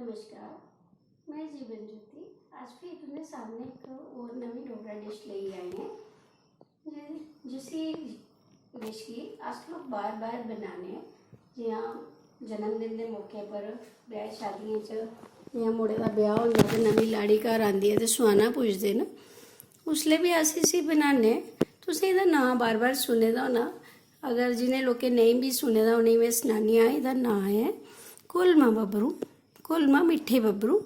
नमस्कार, मैं जीवन ज्योति। आज फिर अपने सामने एक और नवी डोगरा डिश ले आए हैं जिसी डिश की आज लोग बार बार बनाने जियां जन्मदिन के मौके पर ब्याह शादियों जियां मुड़े का ब्याह होंदा ते नवी लाड़ी घर आंदी है ते सुहाना पुछदे न उसले भी अस इसी बनाने। तुसें एह्दा नाम बार बार सुने दा होना, अगर जिन्हें लोकें नहीं भी सुने दा उनें मैं सनानी आं। एह्दा नाम है कोलमा बब्बरू, कोलमा मिट्ठे बब्बरू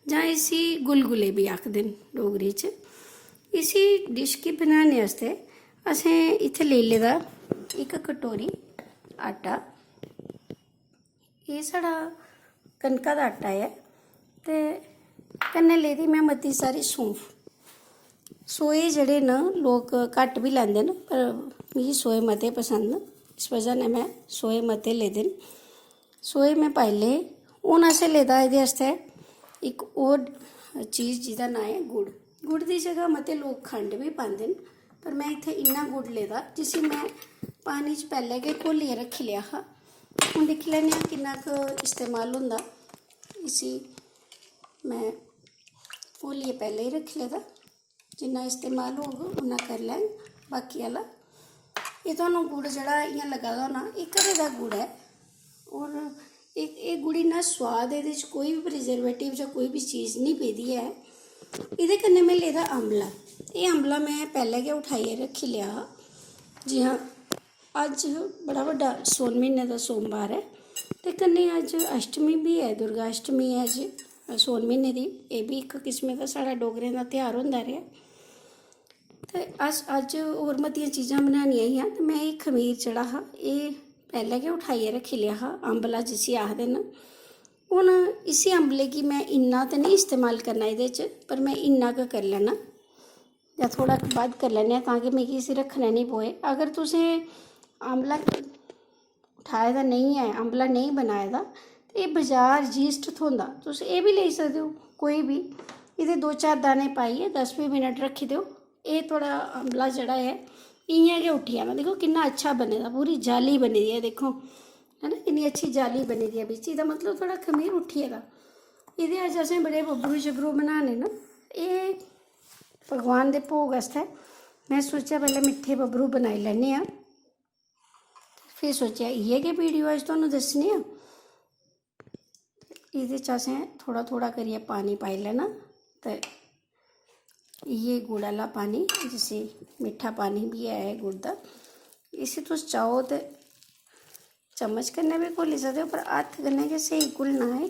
जां इसी गुलगुले भी आखदे न डोगरी च। इसी डिश गी बनाने आस्तै असें इत्थै लेई लेदा इक कटोरी आटा। एह् साढ़ा कनका दा आटा है ते कन्नै लेदी मैं मती सारी सौंफ। सोए जेह्ड़े न लोग घट्ट भी लैंदे न पर मिगी सोए मते पसंद न, इस वजह ने मैं सोए मते लेदे न। सोए में पाई ले। हून असें लेदा एह्दे आस्तै इक होर चीज़ जिसदा नाम है गुड़। गुड़ दी जगह मते लोग खंड भी पांदे न पर मैं इत्थै इन्ना गुड़ लेदा जिसी मैं पानी च पैह्लें गै घोलियै रक्खी लेआ हा। हून दिक्खी लैन्ने आं किन्ना क इस्तेमाल होंदा। इसी मैं घोलियै पैह्लें ही रक्खी लेदा, जिन्ना इस्तेमाल होग उन्ना करी लैङ। बाकी आह्ला एह् तुहानूं गुड़ जेह्ड़ा इ'यां लग्गा दा होना, एह् घरै दा गुड़ है और एह् गुड़ इन्ना सोआद, एह्दे च कोई भी प्रिजर्वेटिव जां कोई भी चीज़ नहीं पेदी है। एह्दे कन्नै में लेदा अम्बला। एह् अम्बला मैं पैह्लें गै उठाइयै रक्खी लेआ हा। जियां अज्ज बड़ा बड्डा सौन म्हीने दा सोमवार है ते कन्नै अज्ज अष्टमी भी है, दुर्गा अष्टमी है अज्ज सौन म्हीने दी। एह् भी इक किस्में दा साढ़ा डोगरें दा त्यहार होंदा रेहा ते अस अज्ज होर मतियां चीज़ां बनानियां हियां ते मैं एह् खमीर जेह्ड़ा हा एह् पैह्लें गै उठाइयै रक्खी लेआ हा। अम्बला जिसी आखदे न। हून इसी अम्बले गी मैं इन्ना ते नहीं इस्तेमाल करना एह्दे च, पर मैं इन्ना गै करी लैना जां थोड़ा बद्ध करी लैन्ने आं तां कि मिगी इसी रक्खना नहीं पोए। अगर तुसें अम्बला उठाए दा नहीं है, अम्बला नहीं बनाए दा ते एह् बजार यीस्ट थ्होंदा, तुस एह् बी लेई सकदे हो कोई भी। एह्दे 2-4 दाने पाइयै 10-20 मिनट रक्खी देओ, एह् थोड़ा अम्बला जेह्ड़ा है इ'यां गै उट्ठी जाना। दिक्खो किन्ना अच्छा बने दा, पूरी जाली बनी दी है, दिक्खो है ना किन्नी अच्छी जाली बनी दी है बिच्च। एह्दा मतलब थोड़ा खमीर उट्ठी गेदा। एह्दे अज्ज असें बड़े बब्बरू शब्बरू बनाने न। एह् भगवान दे भोग आस्तै मैं सोचेआ पैह्लें मिट्ठे बब्बरू बनाई लैन्ने आं, फिर सोचेआ इ'यै गै वीडियो अज्ज तुहानूं दस्सनी आं। एह्दे च असें थोड़ा थोड़ा करियै पानी पाई लैना ते इ'यै गुड़ आह्ला पानी, जिसी मिट्ठा पानी भी है गुड़ दा। इसी तुस चाहो ते चम्मच कन्नै भी घोली सकदे हो पर हत्थ कन्नै गै स्हेई घुलना है।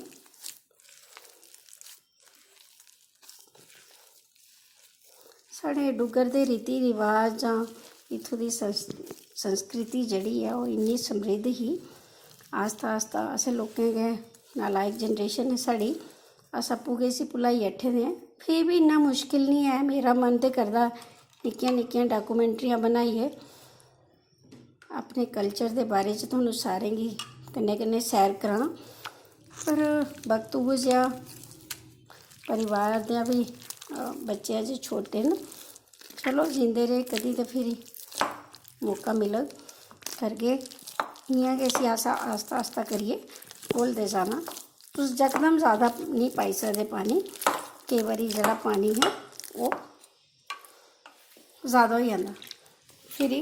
साढ़े डुग्गर दे रीति रिवाज जां इत्थूं दी संस्कृति जेह्ड़ी ऐ ओह् इन्नी समृद्ध ही। आस्ता आस्ता असें लोकें गै, नालायक जनरेशन है साढ़ी, अस आपूं गै इसी भुलाई बैठे दे आं। फ्ही भी इन्ना मुश्किल नहीं है। मेरा मन ते करदा निक्कियां निक्कियां डाकूमैंट्रियां बनाइयै अपने कल्चर दे बारे च तुहानूं सारें गी कन्नै कन्नै सैर करां, पर वक्त उ'ऐ जेहा, परिवार दा भी बच्चे अजें छोटे न। चलो जींदे रेह् कदी ते फिर मौका मिलग करगे। इ'यां गै इसी अस आस्ता आस्ता करियै घोलदे जाना। तुस यकदम ज़्यादा नहीं पाई सकदे पानी, केईं बारी जेह्ड़ा पानी है ओह् ज़्यादा होई जंदा, फिर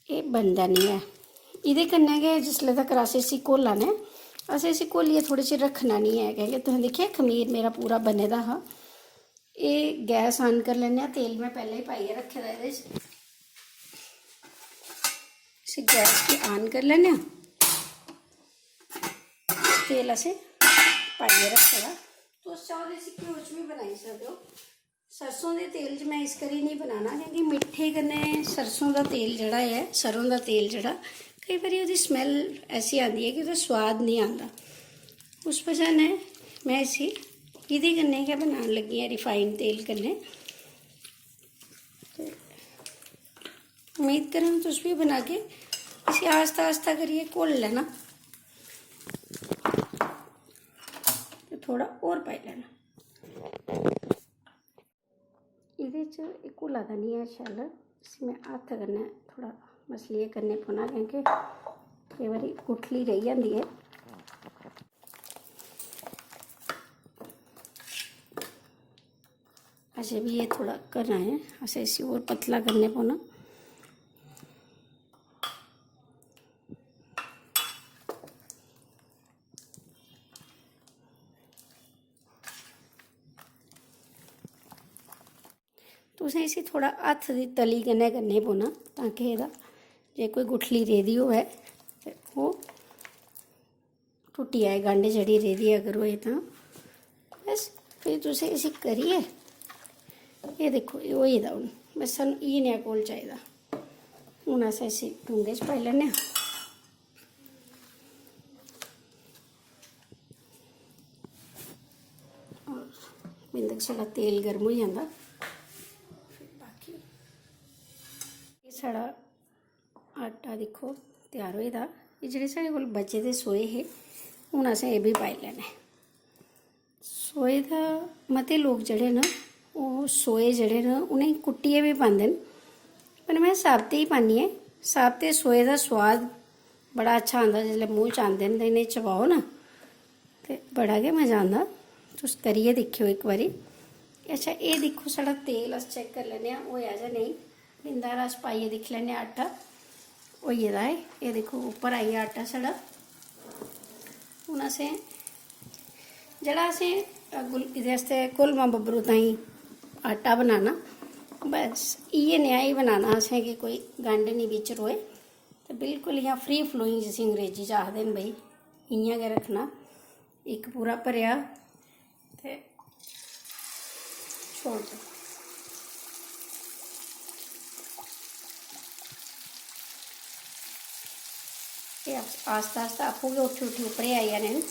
एह् बनदा नहीं है। एह्दे कन्नै गै जिसले तक्कर अस इसी घोला ने, असें इसी घोलियै थोह्ड़े चिर रक्खना नहीं है क्योंकि तुसें दिक्खेआ खमीर मेरा पूरा बने दा हा। एह् गैस ऑन कर लैन्ने आं। तेल मैं पैह्लें ही पाइयै रक्खे दा एह्दे च। इसी गैस गी ऑन करी लैन्ने आं। तेल असें पाइयै रक्खे दा। तुस चाहो ते इसी घ्यो च भी बनाई सकदे हो। सरसों दे तेल च मैं इस करी नहीं बनाना क्योंकि मिट्ठे कन्नै सरसों दा तेल जेह्ड़ा है, सरों दा तेल जेह्ड़ा, कई बारी ओह्दी स्मैल ऐसी आंदी है कि ओह्दा स्वाद नहीं आंदा। उस वजह ने मैं इसी एह्दे कन्नै गै बनान लगी आं, रिफाइंड तेल कन्नै। उम्मीद करां तुस भी बनागे। इसी आस्ता आस्ता करियै घोल लैना ते थोड़ा होर पाई लैना। एह्दे च एह् घुला दा नहीं है शैल, इसी मैं हत्थ कन्नै थोड़ा मसलियै करने पौना क्योंकि केईं बारी गुठली रेही जंदी है। ऐसे भी ये थोड़ा करना है, ऐसे इसी और पतला करने को ना। तुसें इसी थोड़ा हत्थ दी तली कन्नै करने पौना ताकि एह्दा जे कोई गुठली रेह्दी होऐ ते ओह् टुट्टी जाए, गंढ जेह्ड़ी रेह्दी अगर होए तां। बस फिर तुसें इसी करियै एह् दिक्खो एह् होई गेदा हून। बस सानूं इ'यै नेहा घोल चाहिदा। हून अस इसी डूंगे च पाई लैन्ने आं। और बिंद तक साढ़ा तेल गर्म हो जाता, फिर बाकी ये साढ़ा आटा दिक्खो त्यार होए दा। एह् जेह्ड़े साढ़े कोल बचे दे सोए हे हून असें एह् बी पाई लैने। सोए दा मते लोग जेह्ड़े न ओह् सोए जेह्ड़े न उ'नेंगी कुट्टियै बी पांदे न, पर मैं साबते ही पान्नी ऐ। साबते सोए दा स्वाद बड़ा अच्छा आंदा, जिसलै मूंह च आंदे न ते इ'नें चबाओ ना ते बड़ा गै मज़ा आंदा। तुस करियै दिक्खेओ इक बारी। अच्छा एह् दिक्खो साढ़ा तेल अस चेक करी लैन्ने आं होएआ जां नेईं। बिंद हारा अस पाइयै दिक्खी लैन्ने आं आटा होई गेदा है। एह् दिक्खो उप्पर आई गेआ आटा साढ़ा। हून असें जेह्ड़ा असें एह्दे आस्तै घोलमां बब्बरू ताईं आटा बनाना, बस इ'यै नेहा ही बनाना असें कि कोई गंढ निं बिच्च रोए ते बिल्कुल इ'यां फ्री फ्लोइंग जिसी अंग्रेजी च आखदे न भाई, इ'यां गै रक्खना। इक पूरा भरेआ ते छोड़ दो। ते आस्ता आस्ता आपूं गै उठी उठी उप्परे आई जाने न।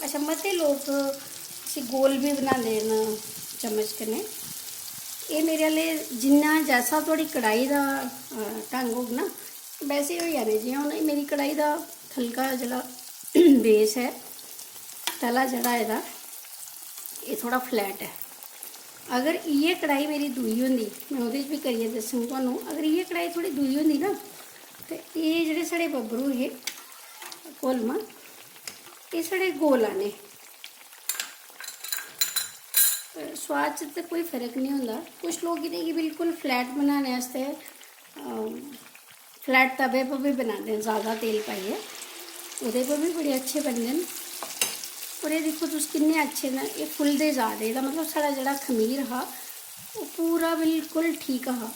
अच्छा मते लोग इसी गोल भी बनांदे न चम्मच कन्नै। एह् मेरे आह्ले जिन्ना जैसा थोड़ी कढ़ाई दा ढंग होग ना वैसे होई जाने। जियां हून मेरी कढ़ाई दा हल्का जेह्ड़ा बेस है, तला जेह्ड़ा एह्दा एह् थोड़ा फ्लैट है। अगर इ'यै कढ़ाई मेरी दूई होंदी, मैं ओह्दे च बी करियै दस्सङ तुहानूं, अगर इ'यै कढ़ाई थोड़ी दूई होंदी ना ते एह् जेह्ड़े साढ़े बब्बरू हे घोलमां एह् साढ़े गोल आने। स्वाद च ते कोई फर्क नहीं होंदा। कुछ लोग इ'नेंगी बिल्कुल फ्लैट बनाने आस्तै फ्लैट तवे पर भी बनाते हैं ज़्यादा तेल पाइयै, ओह्दे पर भी बड़े अच्छे बनदे न। और ये दिक्खो तुस किन्ने अच्छे न, एह् फुलदे जा दे। एह्दा मतलब साढ़ा जेह्ड़ा खमीर हा ओह् पूरा बिल्कुल ठीक हा।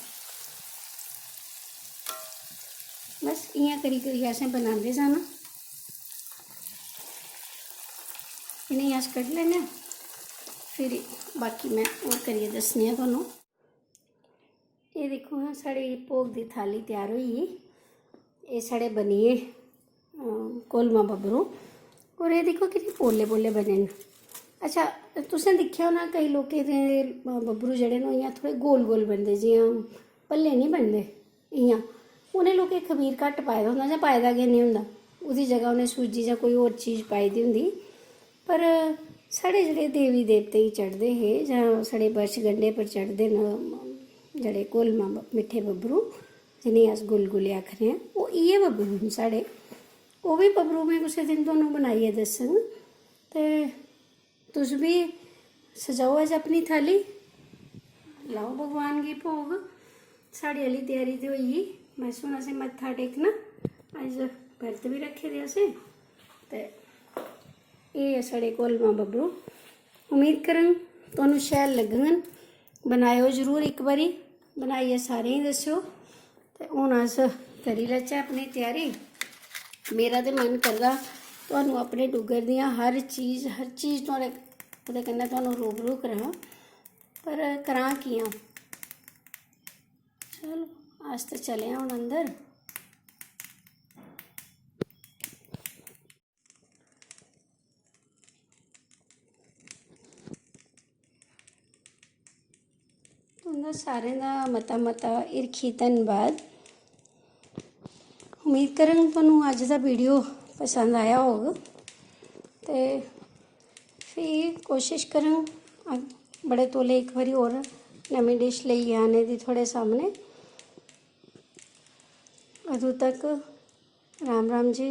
बस इ'यां करी करियै असें बनांदे जाना। इ'नेंगी अस कड्ढी लैन्ने आं, फिर बाकी मैं होर करियै दस्सनी आं तुहानूं। एह् दिक्खो हां साढ़ी भोग दी थाली त्यार होई गेई। एह् साढ़े बनी गे घोलमां बब्बरू। और एह् दिक्खो किन्ने पोले पोले बने न। अच्छा तुसें दिक्खेआ होना केईं लोकें दे बब्बरू जेह्ड़े न इ'यां थोह्ड़े गोल गोल बनदे, जि'यां भल्ले निं बनदे इ'यां। उ'नें लोकें खमीर घट्ट पाए दा होंदा जां पाए दा गै निं होंदा, ओह्दी जगह उ'नें सूजी जां कोई होर चीज़ पाई दी होंदी। पर साढ़े जेह्ड़े देवी देवते गी चढ़दे हे जां साढ़े बर्शगंढे पर चढ़दे न जेह्ड़े घोलमां मिट्ठे बब्बरू जि'नेंगी अस गुलगुले आखने आं, ओह् इ'यै बब्बरू न साढ़े। ओह् बी बब्बरू में कुसै दिन तुहानूं बनाइयै दस्सङ। ते तुस बी सजाओ अज्ज अपनी थाली, लाओ भगवान गी भोग। साढ़ी आह्ली त्यारी ते होई गेई। बस हून असें मत्था टेकना। अज्ज बरत बी रक्खे दे असें। ते एह् ऐ साढ़े घोलमां बब्बरू। उम्मीद करङ तुहानूं शैल लग्गङन। बनाएओ जरूर इक बारी, बनाइयै सारें गी दस्सेओ। ते हून अस करी लैच्चै अपनी त्यारी। मेरा ते मन करदा तुहानूं अपने डुग्गर दियां हर चीज़ तुआढ़े ओह्दे कन्नै तुहानूं रूबरू करां, पर करां कि'यां। चलो अस ते चले आं हून अंदर। तुं'दा सारें दा मता मता हिरखी धन्नबाद। उम्मीद करङ तुहानूं अज्ज दा वीडियो पसंद आया होग। ते फ्ही कोशिश करङ बड़े तौले इक बारी होर नमीं डिश लेइयै आने दी थुआढ़े सामने। अदूं तक राम राम जी।